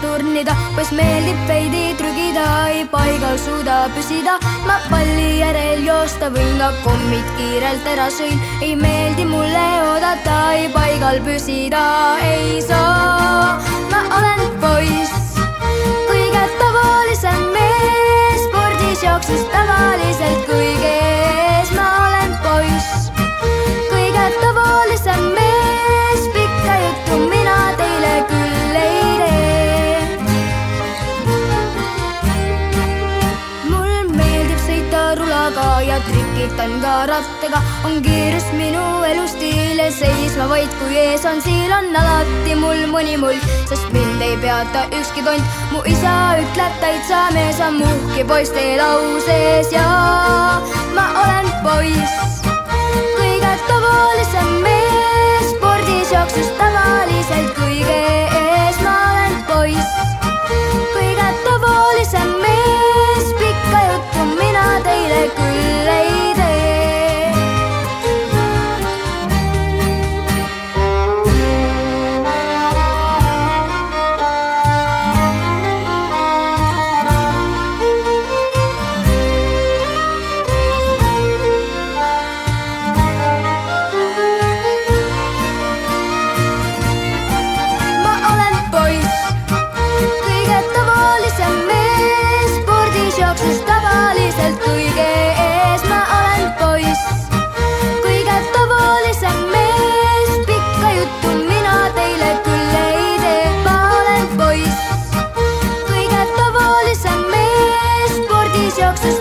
turnida, poiss meeldib veidi trügida, ei paigal suuda püsida. Ma palli järel joosta võin, ka kommid kiirelt ära sõin. Ei meeldi mulle oodata, ei paigal püsida ei saa. Ma olen poiss, kõige tavalisem mees, spordis jooksus tavaliselt kõige ees. Ma olen poiss, kõige tavalisem mees, pikka juttu mina teile küll ei tee. Mul meeldib sõita rulaga ja trikitan ka rattaga. On kiirus minu elustiil ja seisma vaid kui ees on siil. On alati mul mõni mull, sest mind ei peata ükski tont. Mu isa ütleb täitsa mees on muhki poiste lausees ja ma olen poiss, kõige tavalisem mees, spordis jooksus tavaliselt kõige ees. Ma olen poiss, kõige tavalisem mees, pikka juttu mina teile küll ei tee. Tavaliselt kõige ees. Ma olen poiss, kõige tavalisem mees, pikka juttu mina teile küll ei tee. Ma olen poiss, kõige tavalisem mees, spordis jooksus